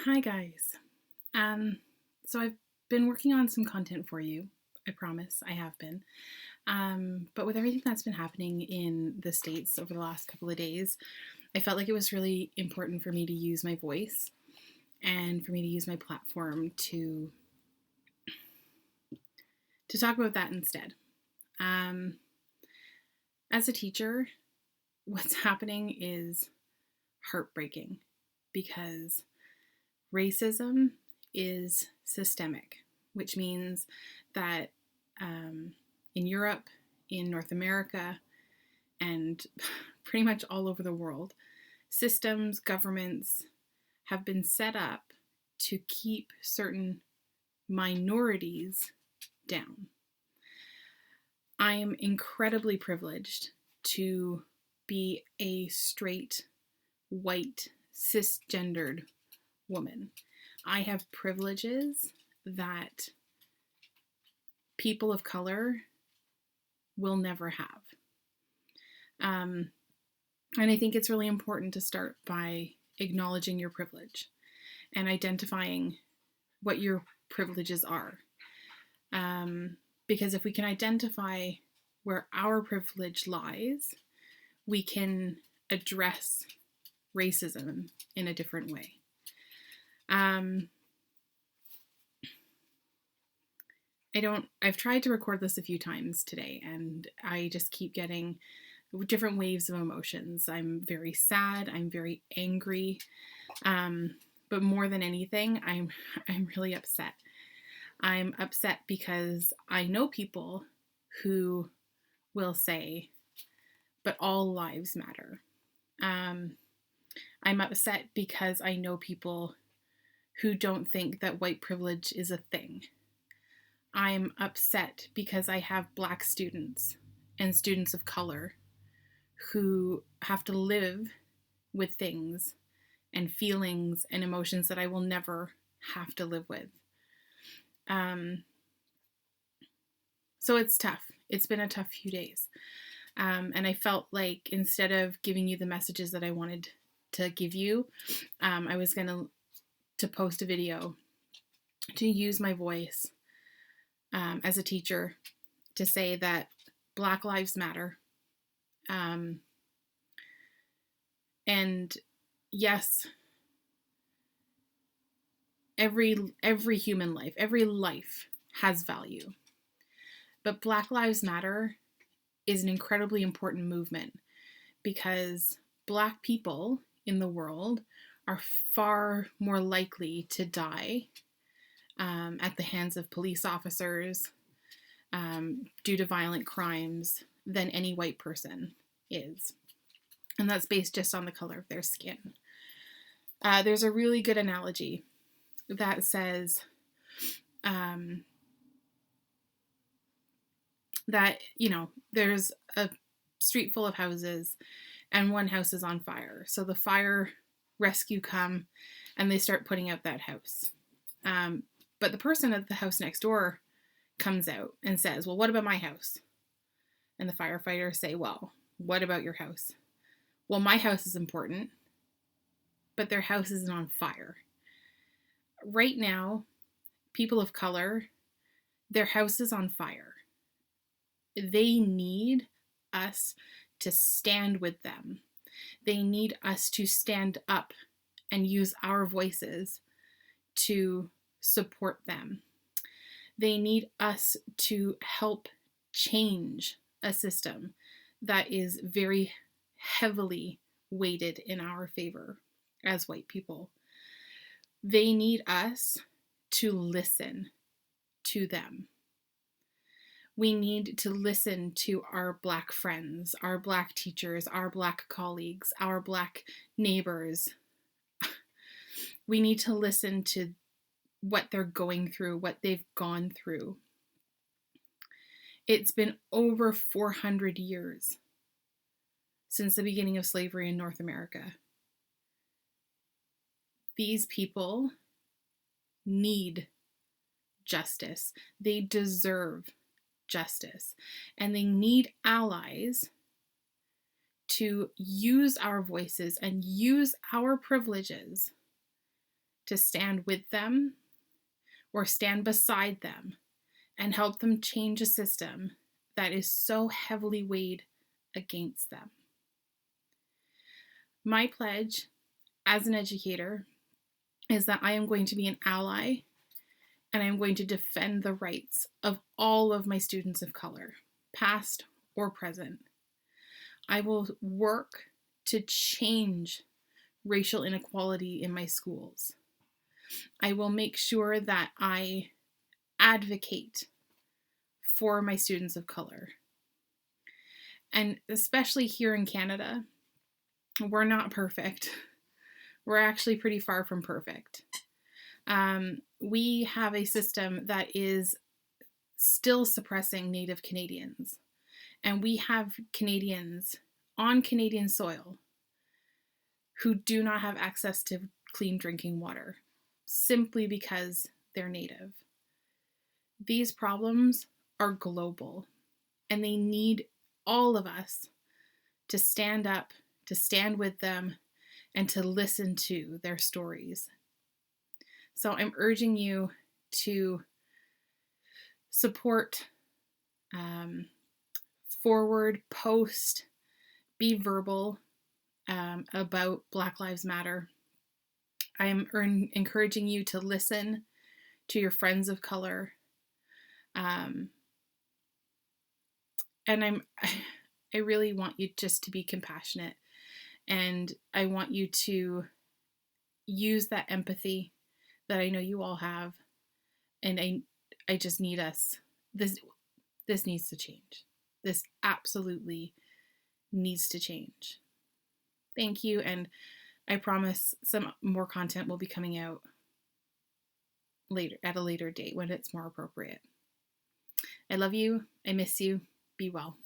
Hi guys. So I've been working on some content for you. I promise I have been. But with everything that's been happening in the States over the last couple of days, I felt like it was really important for me to use my voice and for me to use my platform to talk about that instead. Um, as a teacher, what's happening is heartbreaking because racism is systemic, which means that in Europe, in North America, and pretty much all over the world, systems, governments have been set up to keep certain minorities down. I am incredibly privileged to be a straight, white, cisgendered woman. I have privileges that people of color will never have. And I think it's really important to start by acknowledging your privilege and identifying what your privileges are. Because if we can identify where our privilege lies, we can address racism in a different way. I've tried to record this a few times today, and I just keep getting different waves of emotions. I'm very sad, I'm very angry, but more than anything, I'm really upset. I'm upset because I know people who will say, but all lives matter. I'm upset because I know people who don't think that white privilege is a thing. I'm upset because I have Black students and students of color who have to live with things and feelings and emotions that I will never have to live with. So it's tough. It's been a tough few days. And I felt like instead of giving you the messages that I wanted to give you, I was going to post a video to use my voice as a teacher to say that Black Lives Matter. And yes, every human life, every life has value. But Black Lives Matter is an incredibly important movement because Black people in the world are far more likely to die at the hands of police officers due to violent crimes than any white person is. And that's based just on the color of their skin. There's a really good analogy that says that, there's a street full of houses and one house is on fire. So the fire rescue come and they start putting out that house. But the person at the house next door comes out and says, well, what about my house? And the firefighters say, well, what about your house? Well, my house is important, but their house isn't on fire. Right now, people of color, their house is on fire. They need us to stand with them. They need us to stand up and use our voices to support them. They need us to help change a system that is very heavily weighted in our favor as white people. They need us to listen to them. We need to listen to our Black friends, our Black teachers, our Black colleagues, our Black neighbors. We need to listen to what they're going through, what they've gone through. It's been over 400 years since the beginning of slavery in North America. These people need justice. They deserve justice. And they need allies to use our voices and use our privileges to stand with them or stand beside them and help them change a system that is so heavily weighed against them. My pledge as an educator is that I am going to be an ally and I am going to defend the rights of all of my students of color, past or present. I will work to change racial inequality in my schools. I will make sure that I advocate for my students of color. And especially here in Canada, we're not perfect. We're actually pretty far from perfect. We have a system that is still suppressing Native Canadians. And we have Canadians on Canadian soil who do not have access to clean drinking water simply because they're Native. These problems are global, and they need all of us to stand up, to stand with them, and to listen to their stories. So I'm urging you to support, forward, post, be verbal about Black Lives Matter. I am encouraging you to listen to your friends of color. And I really want you just to be compassionate, and I want you to use that empathy that I know you all have, and I just need us. This needs to change. This absolutely needs to change. Thank you, and I promise some more content will be coming out later, at a later date when it's more appropriate. I love you. I miss you. Be well.